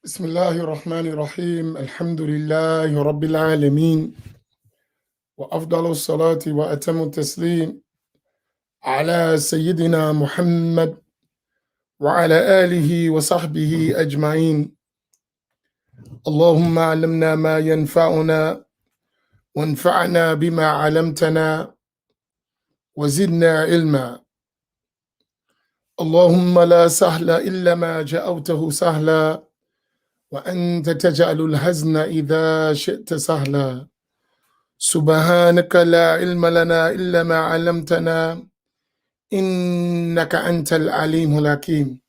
بسم الله الرحمن الرحيم الحمد لله رب العالمين وأفضل الصلاة وأتم التسليم على سيدنا محمد وعلى آله وصحبه أجمعين. اللهم علمنا ما ينفعنا وانفعنا بما علمتنا وزدنا علما. اللهم لا سهل إلا ما جعلته سهلا وأنت تجعل الحزن إذا شئت سهلا. سبحانك لا علم لنا إلا ما علمتنا إنك أنت العليم الحكيم.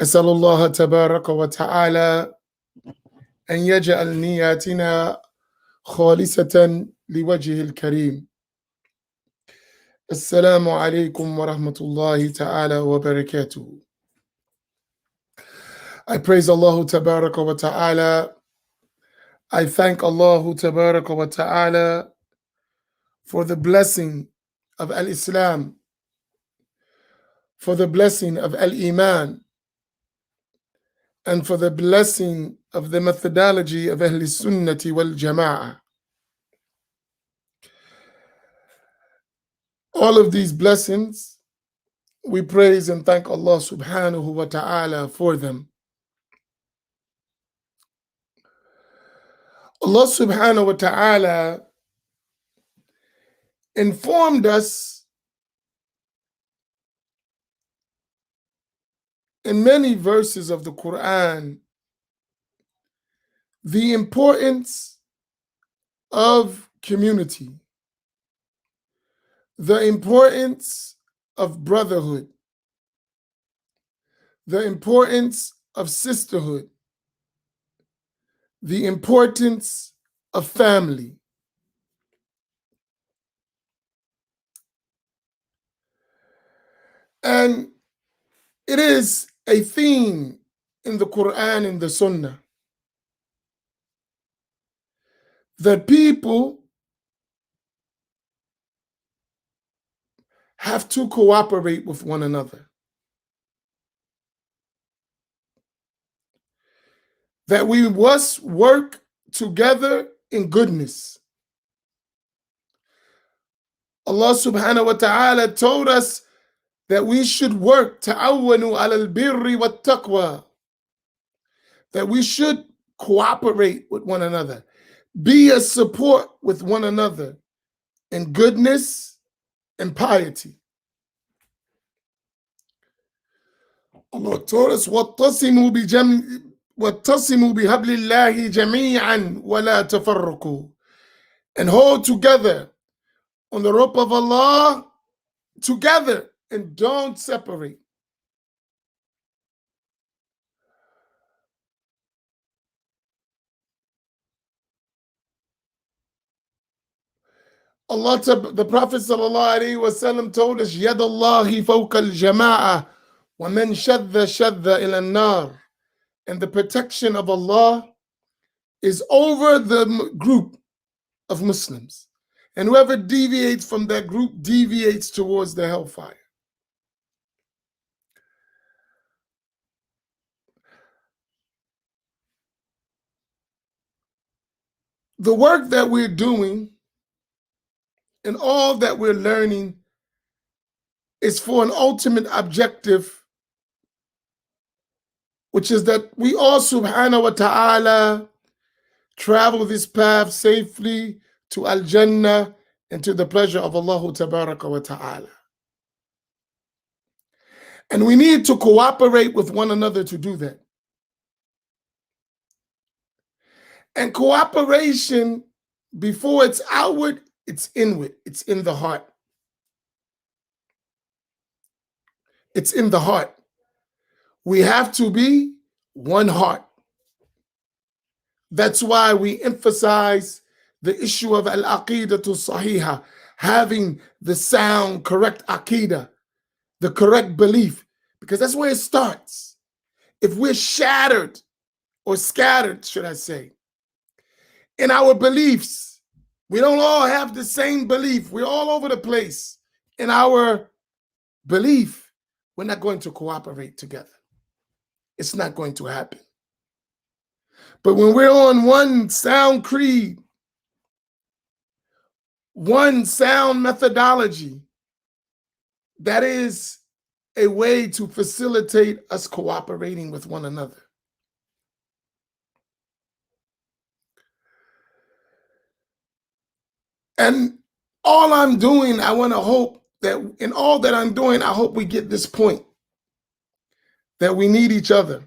أسأل الله تبارك وتعالى أن يجعل نياتنا خالصة لوجهه الكريم. السلام عليكم ورحمة الله تعالى وبركاته. I praise Allah Tabaraka wa Ta'ala. I thank Allah Tabaraka wa Ta'ala for the blessing of Al-Islam, for the blessing of Al-Iman, and for the blessing of the methodology of Ahl Sunnati wal Jama'ah. All of these blessings, we praise and thank Allah subhanahu wa ta'ala for them. Allah subhanahu wa ta'ala informed us in many verses of the Quran the importance of community, the importance of brotherhood, the importance of sisterhood, the importance of family. And it is a theme in the Quran and the Sunnah that people have to cooperate with one another, that we must work together in goodness. Allah subhanahu wa ta'ala told us that we should work ta'awanu ala al-birri wa taqwa, that we should cooperate with one another, be a support with one another in goodness and piety. Allah told us, وَاتَّصِمُوا بِحَبْلِ اللَّهِ جَمِيعًا وَلَا تَفَرَّقُوا, and hold together on the rope of Allah together and don't separate. The Prophet ﷺ told us, يَدَ اللَّهِ فَوْقَ الْجَمَاعَةِ وَمَنْ شَذَّ شَذَّ إِلَى النَّارِ, and the protection of Allah is over the group of Muslims, and whoever deviates from that group deviates towards the hellfire. The work that we're doing and all that we're learning is for an ultimate objective, which is that we all subhanahu wa ta'ala travel this path safely to Al-Jannah and to the pleasure of Allah Tabaraka wa ta'ala. And we need to cooperate with one another to do that. And cooperation, before it's outward, it's inward. It's in the heart. It's in the heart. We have to be one heart. That's why we emphasize the issue of al-aqidatu sahiha, having the sound, correct aqidah, the correct belief, because that's where it starts. If we're shattered or scattered, should I say, in our beliefs, we don't all have the same belief. We're all over the place in our belief. We're not going to cooperate together. It's not going to happen. But when we're on one sound creed, one sound methodology, that is a way to facilitate us cooperating with one another. And all I'm doing, I want to hope that in all that I'm doing, I hope we get this point that we need each other.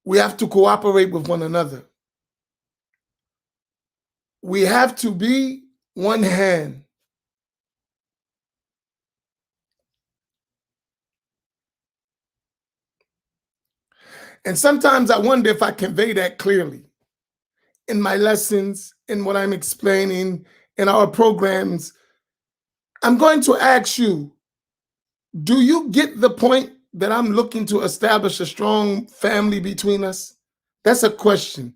We have to cooperate with one another. We have to be one hand. And sometimes I wonder if I convey that clearly in my lessons, in what I'm explaining, in our programs. I'm going to ask you, do you get the point that I'm looking to establish a strong family between us? That's a question.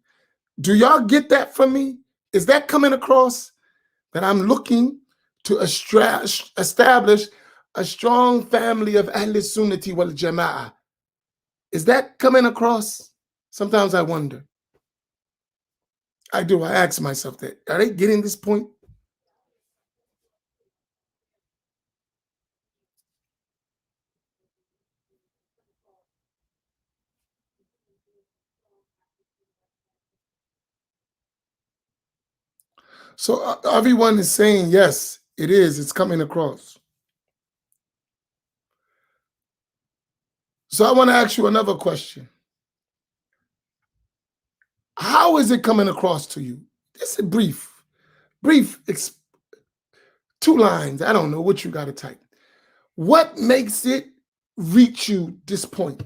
Do y'all get that from me? Is that coming across? That I'm looking to establish a strong family of Ahl Sunnati wal Jama'ah. Is that coming across? Sometimes I wonder. I do. I ask myself that. Are they getting this point? So everyone is saying, yes, it is. It's coming across. So I want to ask you another question. How is it coming across to you? Just a brief, 2 lines. I don't know what you got to type. What makes it reach you this point?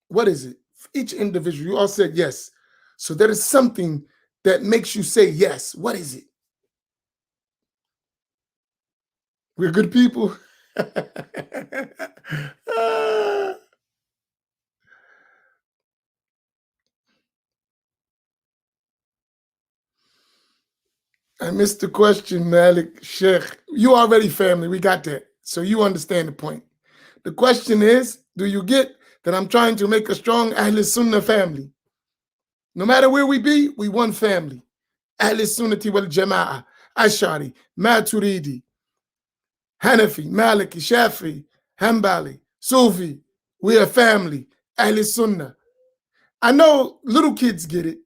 What is it? For each individual, you all said yes. So there is something that makes you say yes. What is it? We're good people. I missed the question, Malik Sheikh. You already family. We got that. So you understand the point. The question is, do you get that I'm trying to make a strong Ahl Sunnah family? No matter where we be, we one family. Ahl Sunnati wal Jama'ah, Ash'ari, Maturidi, Hanafi, Maliki, Shafi, Hanbali, Sufi. We're a family. Ahl Sunnah. I know little kids get it.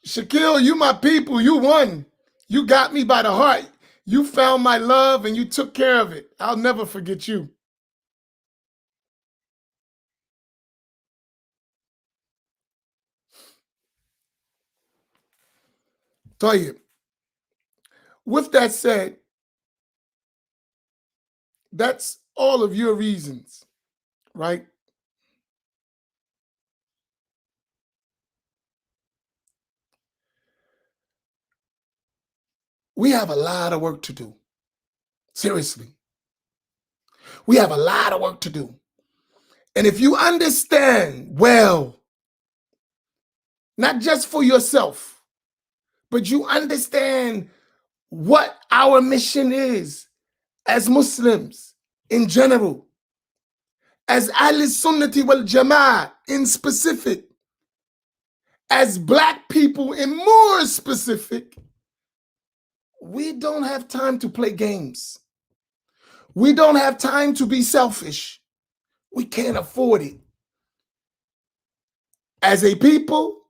Shaquille, you my people. You won. You got me by the heart. You found my love and you took care of it. I'll never forget you. Tell you. With that said, that's all of your reasons, right? We have a lot of work to do. Seriously. We have a lot of work to do. And if you understand well, not just for yourself, but you understand what our mission is as Muslims in general, as Ahl Sunnati wal Jama'ah in specific, as Black people in more specific, we don't have time to play games. We don't have time to be selfish. We can't afford it. As a people,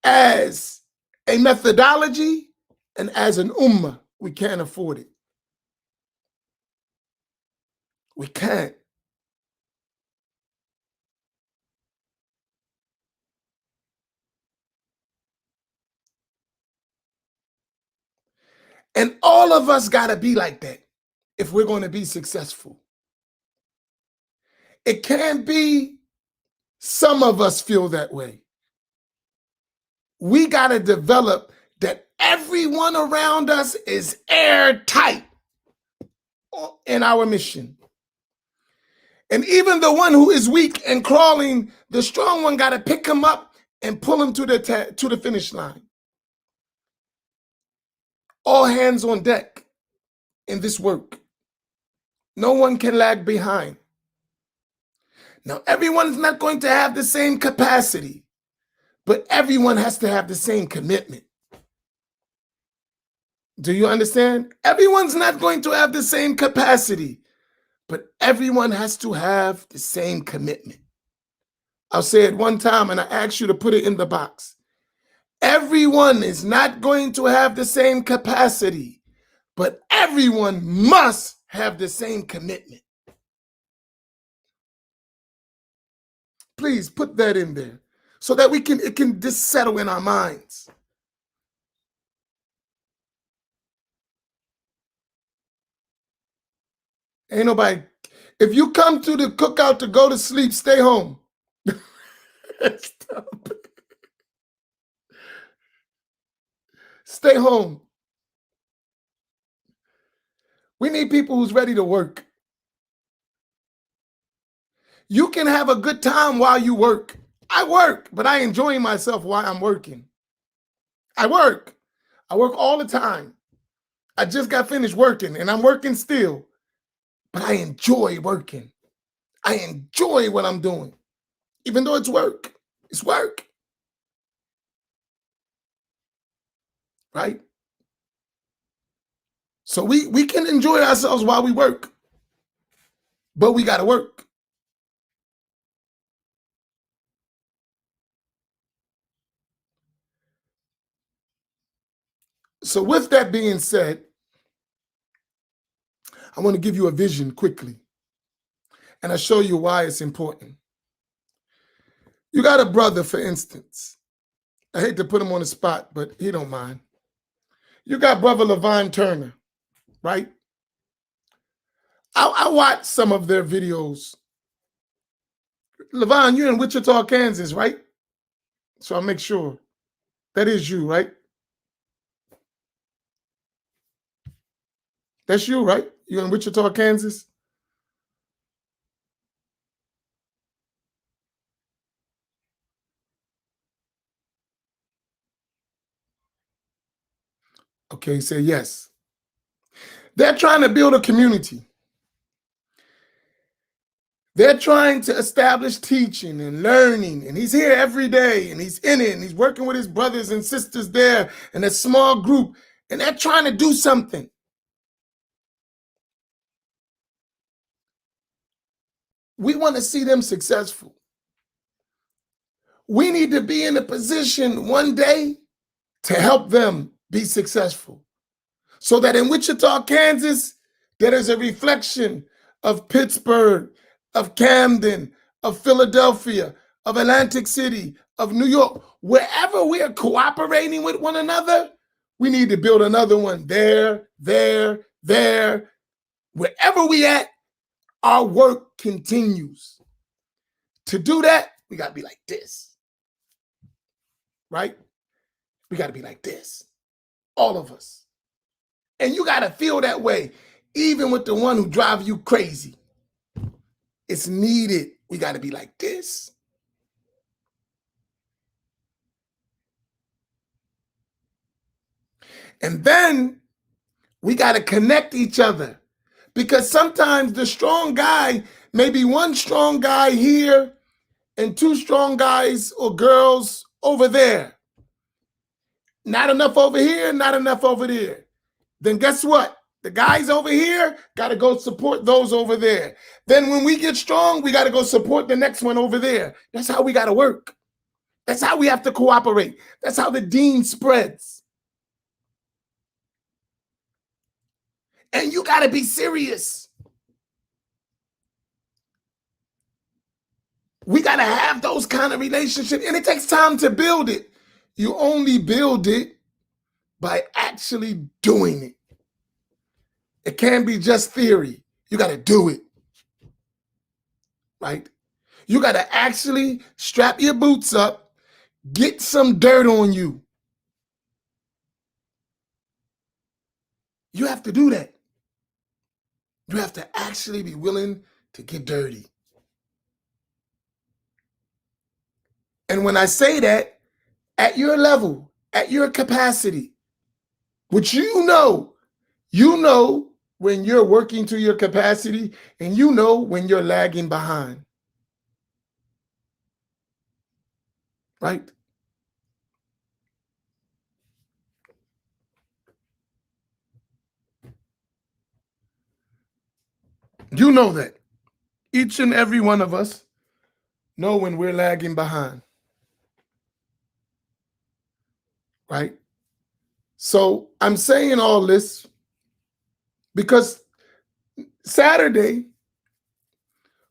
as a methodology, and as an ummah, we can't afford it. We can't. And all of us got to be like that if we're going to be successful. It can't be some of us feel that way. We got to develop that everyone around us is airtight in our mission. And even the one who is weak and crawling, the strong one got to pick him up and pull him to the finish line. All hands on deck. in this work. No one can lag behind. Now, everyone's not going to have the same capacity, but everyone has to have the same commitment. Do you understand? Everyone's not going to have the same capacity, but everyone has to have the same commitment. I'll say it one time and I ask you to put it in the box. Everyone is not going to have the same capacity, but everyone must have the same commitment. Please put that in there so that it can just settle in our minds. Ain't nobody, if you come to the cookout to go to sleep, stay home. Stop. Stay home. We need people who's ready to work. You can have a good time while you work. I work, but I enjoy myself while I'm working. I work all the time. I just got finished working and I'm working still, but I enjoy working. I enjoy what I'm doing, even though it's work. It's work, right? So we can enjoy ourselves while we work, but we got to work. So with that being said, I want to give you a vision quickly, and I'll show you why it's important. You got a brother, for instance. I hate to put him on the spot, but he don't mind. You got brother Levine Turner, right? I watched some of their videos. Levine, you're in Wichita, Kansas, right? So I'll make sure. That is you, right? That's you, right? You're in Wichita, Kansas? Okay, he said yes. They're trying to build a community. They're trying to establish teaching and learning, and he's here every day, and he's in it, and he's working with his brothers and sisters there in a small group, and they're trying to do something. We want to see them successful. We need to be in a position one day to help them be successful, so that in Wichita, Kansas, there is a reflection of Pittsburgh, of Camden, of Philadelphia, of Atlantic City, of New York. Wherever we are cooperating with one another, we need to build another one there. Wherever we at, our work continues. To do that, we got to be like this, right? We got to be like this, all of us. And you got to feel that way, even with the one who drives you crazy. It's needed. We got to be like this. And then we got to connect each other, because sometimes the strong guy may be one strong guy here and two strong guys or girls over there. Not enough over here, not enough over there. Then guess what? The guys over here got to go support those over there. Then when we get strong, we got to go support the next one over there. That's how we got to work. That's how we have to cooperate. That's how the deen spreads. And you got to be serious. We got to have those kind of relationships, and it takes time to build it. You only build it by actually doing it. It can't be just theory. You got to do it, right? You got to actually strap your boots up, get some dirt on you. You have to do that. You have to actually be willing to get dirty. And when I say that, at your level, at your capacity, which you know when you're working to your capacity, and you know when you're lagging behind. Right? You know that. Each and every one of us know when we're lagging behind. Right? So I'm saying all this because Saturday,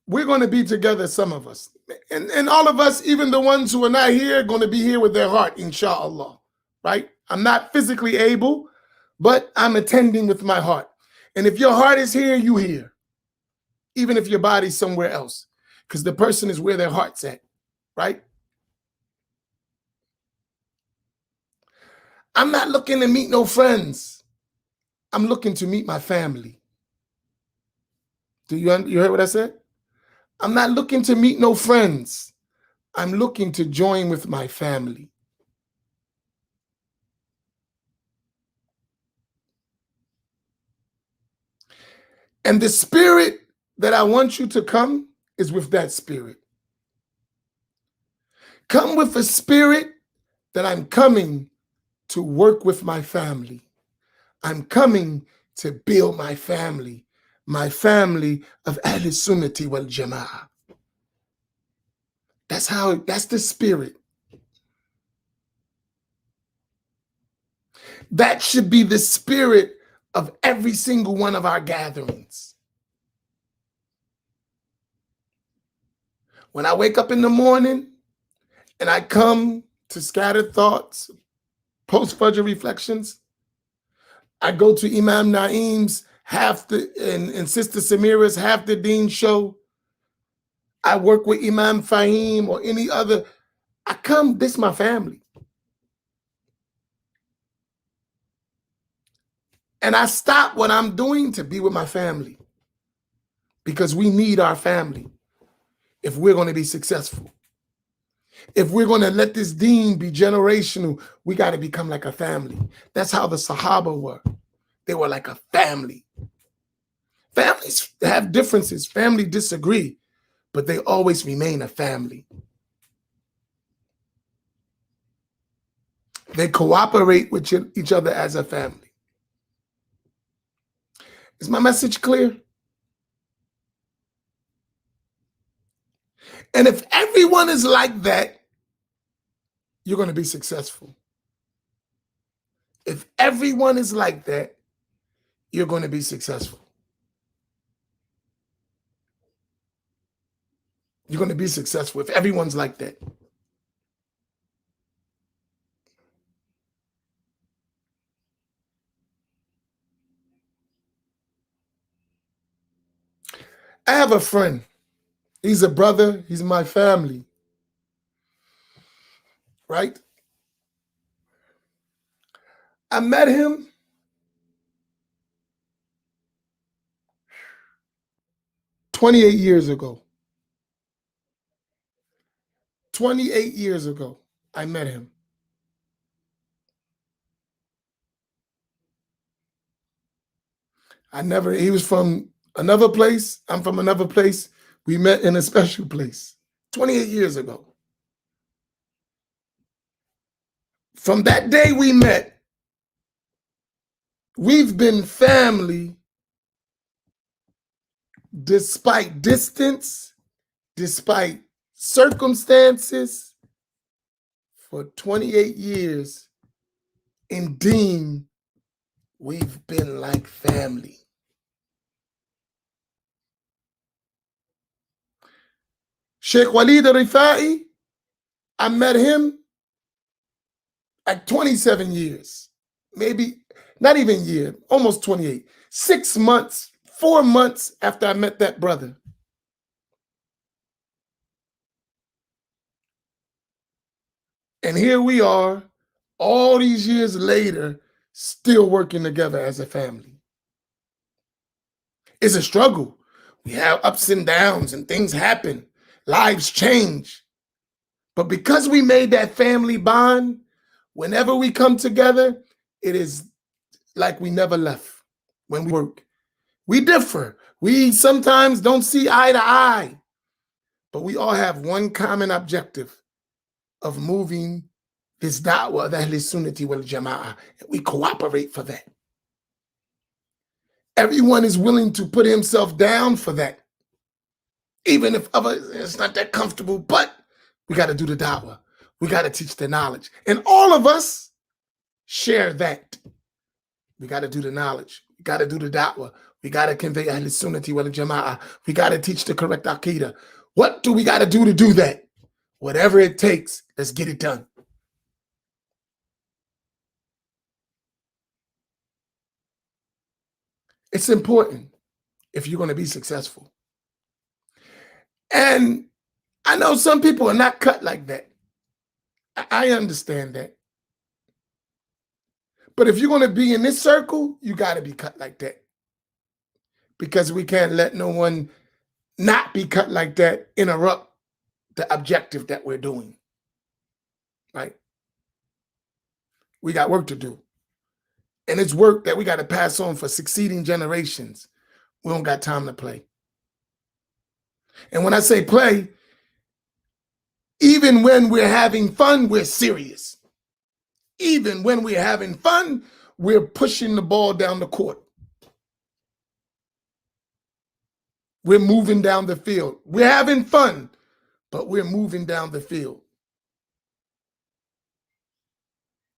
we're going to be together, some of us. And all of us, even the ones who are not here, are going to be here with their heart, inshallah. Right? I'm not physically able, but I'm attending with my heart. And if your heart is here, you here. Even if your body's somewhere else. Because the person is where their heart's at. Right? I'm not looking to meet no friends. I'm looking to meet my family. You heard what I said? I'm not looking to meet no friends. I'm looking to join with my family. And the spirit that I want you to come is with that spirit. Come with a spirit that I'm coming to work with my family. I'm coming to build my family of Ahl Sunnati wal Jama'ah. That's the spirit. That should be the spirit of every single one of our gatherings. When I wake up in the morning and I come to Scattered Thoughts, Post-Fajr Reflections, I go to Imam Naeem's and Sister Samira's Half the Deen show. I work with Imam Fahim or any other. I come, this is my family. And I stop what I'm doing to be with my family. Because we need our family if we're going to be successful. If we're going to let this deen be generational, we got to become like a family. That's how the Sahaba were. They were like a family. Families have differences. Family disagree, but they always remain a family. They cooperate with each other as a family. Is my message clear? And if everyone is like that, you're going to be successful. If everyone is like that, you're going to be successful. You're going to be successful if everyone's like that. I have a friend. He's a brother. He's my family. Right? I met him 28 years ago. 28 years ago, I met him. He was from another place. I'm from another place. We met in a special place 28 years ago. From that day we met, we've been family despite distance, despite circumstances, for 28 years. In Deen, we've been like family. Sheikh Walid Rifai, I met him at 27 years, maybe not even a year, almost 28. 6 months, 4 months after I met that brother. And here we are, all these years later, still working together as a family. It's a struggle. We have ups and downs and things happen. Lives change. But because we made that family bond, whenever we come together, it is like we never left when we work. We differ. We sometimes don't see eye to eye, but we all have one common objective of moving this da'wah of Ahl Sunnati wal Jama'ah. We cooperate for that. Everyone is willing to put himself down for that. Even if it's not that comfortable, but we got to do the da'wah. We got to teach the knowledge. And all of us share that. We got to do the knowledge. We got to do the da'wah. We got to convey Ahl Sunnati wal Jama'ah. We got to teach the correct Aqidah. What do we got to do that? Whatever it takes, let's get it done. It's important if you're going to be successful. And I know some people are not cut like that. I understand that. But if you're going to be in this circle, you got to be cut like that. Because we can't let no one not be cut like that interrupt the objective that we're doing. Right? We got work to do. And it's work that we got to pass on for succeeding generations. We don't got time to play. And when I say play, even when we're having fun, we're serious. Even when we're having fun, we're pushing the ball down the court. We're moving down the field. We're having fun, but we're moving down the field.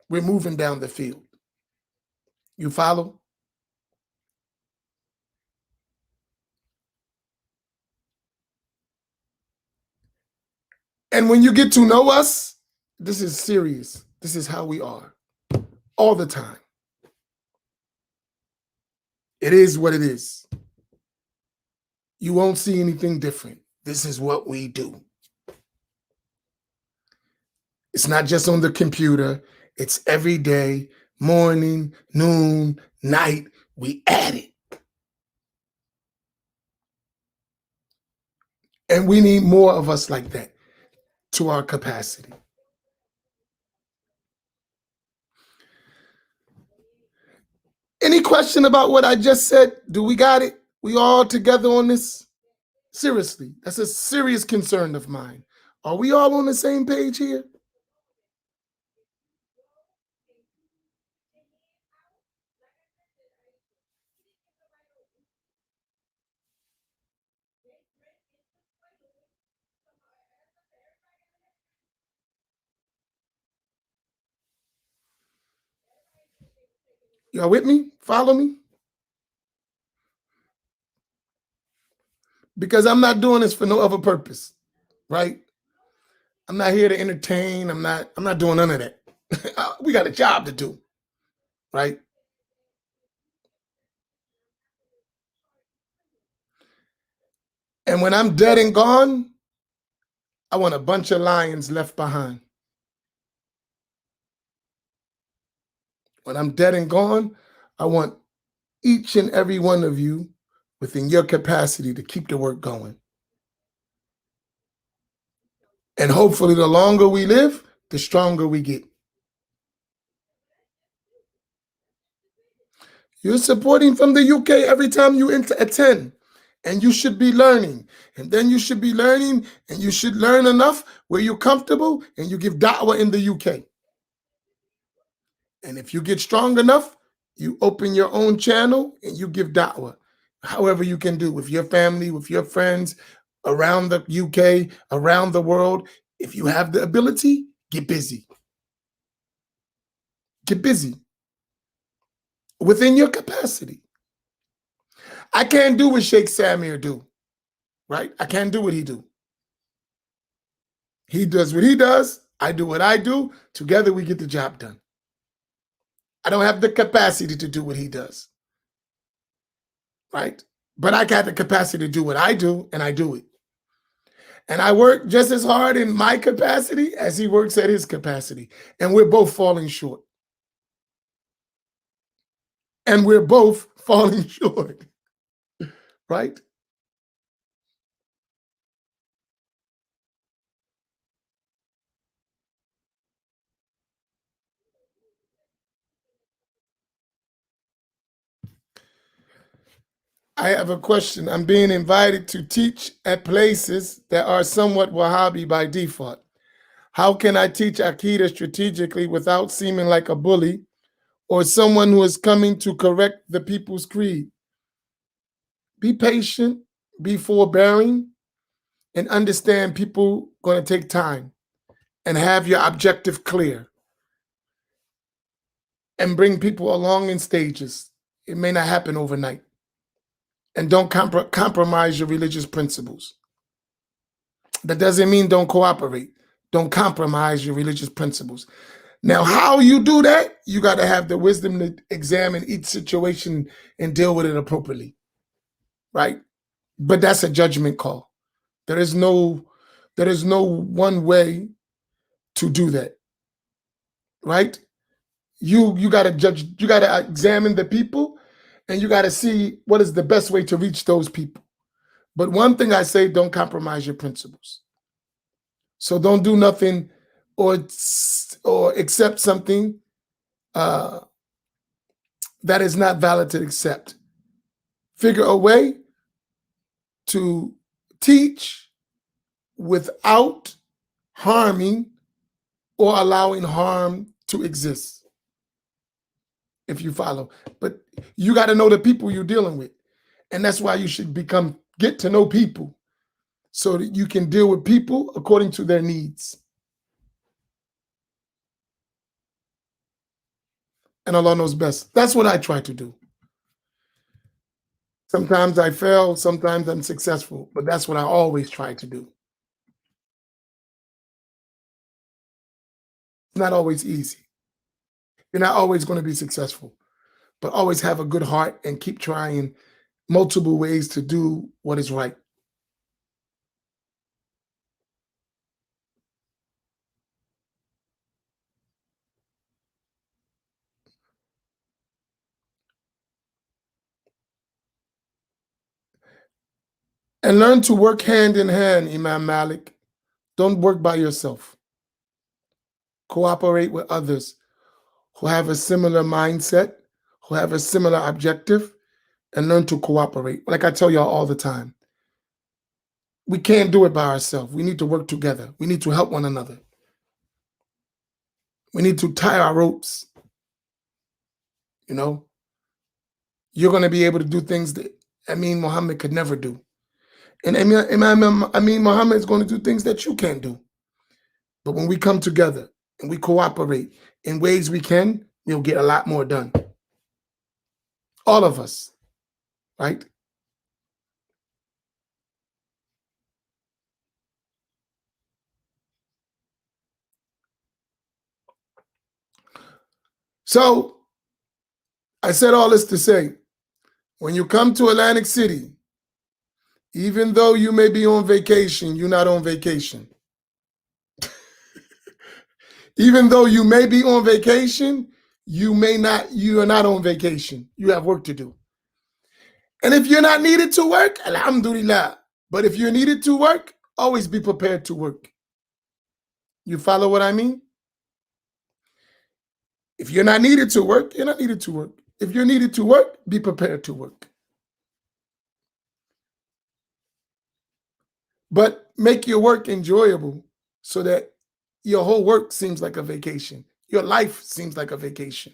We're moving down the field. You follow? And when you get to know us, this is serious. This is how we are all the time. It is what it is. You won't see anything different. This is what we do. It's not just on the computer. It's every day, morning, noon, night. We add it. And we need more of us like that to our capacity. Any question about what I just said? Do we got it? We all together on this? Seriously, that's a serious concern of mine. Are we all on the same page here? Y'all with me? Follow me? Because I'm not doing this for no other purpose, right? I'm not here to entertain. I'm not doing none of that. We got a job to do, right? And when I'm dead and gone, I want a bunch of lions left behind. When I'm dead and gone, I want each and every one of you within your capacity to keep the work going. And hopefully the longer we live, the stronger we get. You're supporting from the UK every time you attend. And you should be learning. And then you should be learning, and you should learn enough where you're comfortable and you give da'wah in the UK. And if you get strong enough, you open your own channel and you give da'wah. However you can do, with your family, with your friends, around the UK, around the world. If you have the ability, get busy. Get busy within your capacity. I can't do what Sheikh Samir do, right? I can't do what he do. He does what he does. I do what I do. Together we get the job done. I don't have the capacity to do what he does, right? But I got the capacity to do what I do, and I do it. And I work just as hard in my capacity as he works at his capacity. And we're both falling short. And we're both falling short, right? I have a question. I'm being invited to teach at places that are somewhat Wahhabi by default. How can I teach Aqidah strategically without seeming like a bully or someone who is coming to correct the people's creed? Be patient, be forbearing, and understand people going to take time, and have your objective clear, and bring people along in stages. It may not happen overnight. And don't compromise your religious principles. That doesn't mean don't cooperate. Don't compromise your religious principles. Now, how you do that, you got to have the wisdom to examine each situation and deal with it appropriately, right? But that's a judgment call. There is no one way to do that, right? You got to judge, you got to examine the people, and you got to see what is the best way to reach those people. But one thing I say, don't compromise your principles. So don't do nothing or accept something that is not valid to accept. Figure a way to teach without harming or allowing harm to exist, if you follow. But you got to know the people you're dealing with. And that's why you should get to know people so that you can deal with people according to their needs. And Allah knows best. That's what I try to do. Sometimes I fail, sometimes I'm successful, but that's what I always try to do. It's not always easy. You're not always going to be successful, but always have a good heart and keep trying multiple ways to do what is right. And learn to work hand in hand, Imam Malik. Don't work by yourself. Cooperate with others who have a similar mindset, who have a similar objective, and learn to cooperate. Like I tell y'all all the time, we can't do it by ourselves. We need to work together. We need to help one another. We need to tie our ropes. You know, you're going to be able to do things that Amin Muhammad could never do. And Imam Amin Muhammad is going to do things that you can't do. But when we come together and we cooperate in ways we can, we'll get a lot more done. All of us, right? So I said all this to say, when you come to Atlantic City, even though you may be on vacation, you're not on vacation. Even though you may be on vacation, you are not on vacation. You have work to do. And if you're not needed to work, alhamdulillah. But if you're needed to work, always be prepared to work. You follow what I mean? If you're not needed to work, you're not needed to work. If you're needed to work, be prepared to work. But make your work enjoyable so that your whole work seems like a vacation. Your life seems like a vacation.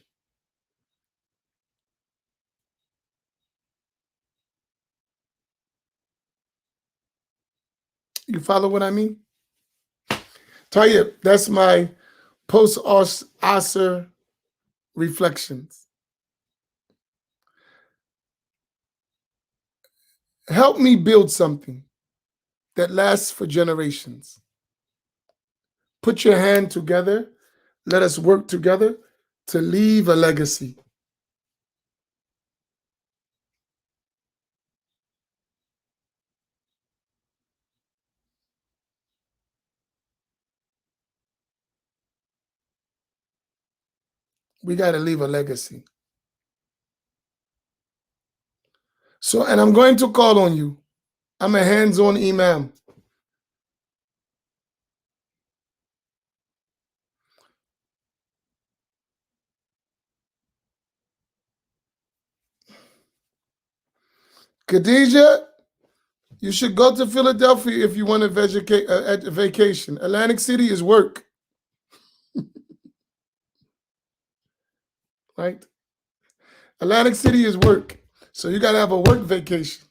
You follow what I mean? Tayyip, that's my post-Asr reflections. Help me build something that lasts for generations. Put your hand together. Let us work together to leave a legacy. We got to leave a legacy. So, and I'm going to call on you. I'm a hands-on imam. Khadija, you should go to Philadelphia if you want a vacation. Atlantic City is work. Right? Atlantic City is work. So you got to have a work vacation.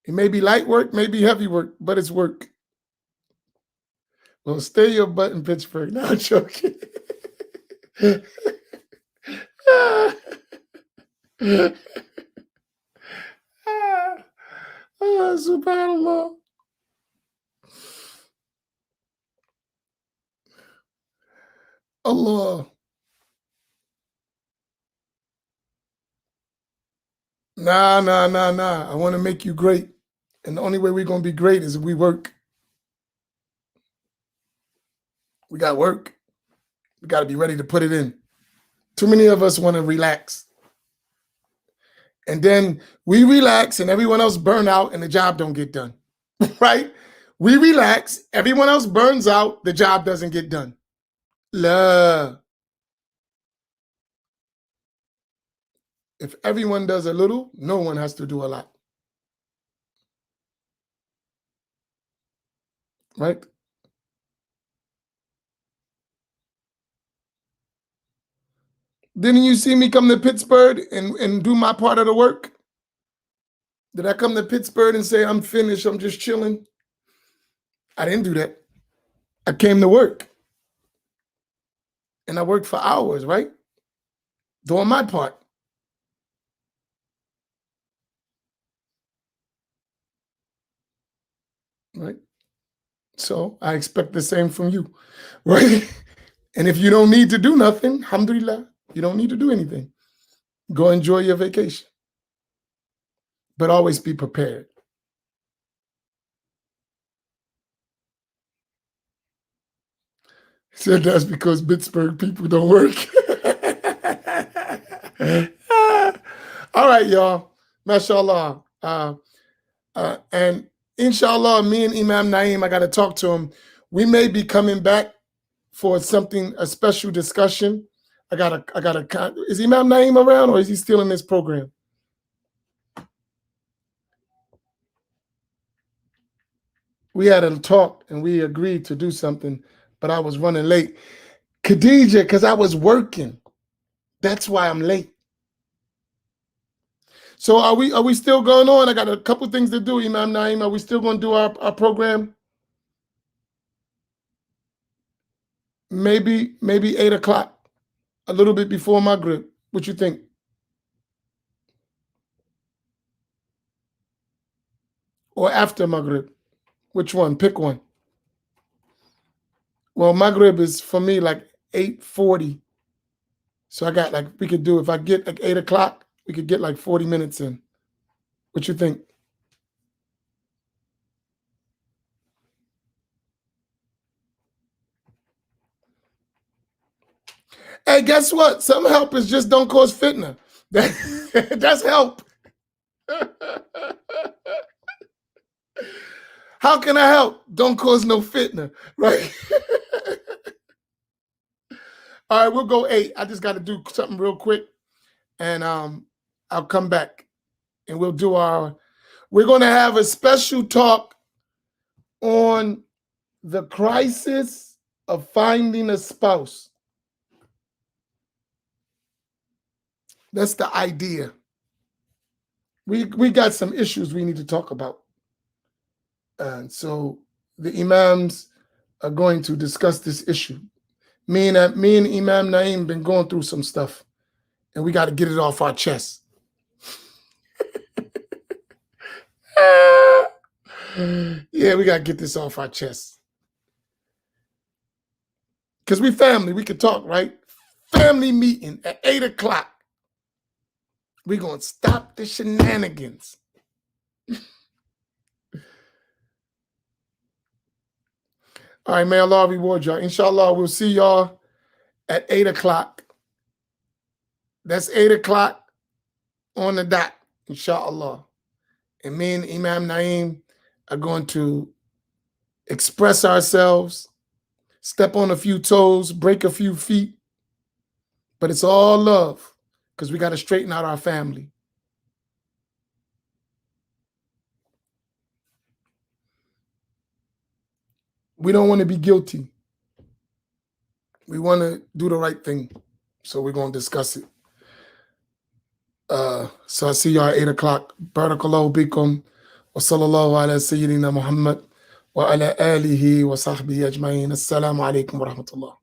It may be light work, maybe heavy work, but it's work. Well, stay your butt in Pittsburgh. No, I'm joking. Subhanallah. Allah. Nah. I want to make you great. And the only way we're going to be great is if we work. We got work. We got to be ready to put it in. Too many of us want to relax. And then we relax and everyone else burn out and the job don't get done. Right? We relax, everyone else burns out, the job doesn't get done. La. If everyone does a little, no one has to do a lot. Right? Didn't you see me come to Pittsburgh and do my part of the work? Did I come to Pittsburgh and say, I'm finished, I'm just chilling? I didn't do that. I came to work. And I worked for hours, right? Doing my part. Right? So I expect the same from you, right? And if you don't need to do nothing, alhamdulillah, you don't need to do anything. Go enjoy your vacation. But always be prepared. He said that's because Pittsburgh people don't work. All right, y'all. MashaAllah. And inshallah, me and Imam Naim, I got to talk to him. We may be coming back for something, a special discussion. Is Imam Naim around or is he still in this program? We had a talk and we agreed to do something, but I was running late. Khadija, because I was working. That's why I'm late. So are we still going on? I got a couple things to do, Imam Naim. Are we still going to do our program? Maybe 8 o'clock, a little bit before Maghrib. What you think? Or after Maghrib? Which one? Pick one. Well, Maghrib is for me like 8:40. So I got we could do, if I get like 8 o'clock, we could get like 40 minutes in. What you think? Hey, guess what? Some help is just don't cause fitna. That's help. How can I help? Don't cause no fitna, right? All right, we'll go 8. I just got to do something real quick, and I'll come back, and we'll do we're going to have a special talk on the crisis of finding a spouse. That's the idea. We got some issues we need to talk about. And so the imams are going to discuss this issue. Me and Imam Naim been going through some stuff, and we got to get it off our chest. Yeah, we got to get this off our chest. Because we family, we could talk, right? Family meeting at 8 o'clock. We're going to stop the shenanigans. All right, may Allah reward y'all. Inshallah, we'll see y'all at 8 o'clock. That's 8 o'clock on the dot, inshallah. And me and Imam Naim are going to express ourselves, step on a few toes, break a few feet, but it's all love. because we got to straighten out our family. We don't want to be guilty. We want to do the right thing. So we're going to discuss it. So I see y'all at 8 o'clock. Barakallahu bikum. Wa sallallahu ala sayyidina Muhammad wa ala alihi wa sahbihi ajma'in. Assalamu alaikum wa rahmatullah.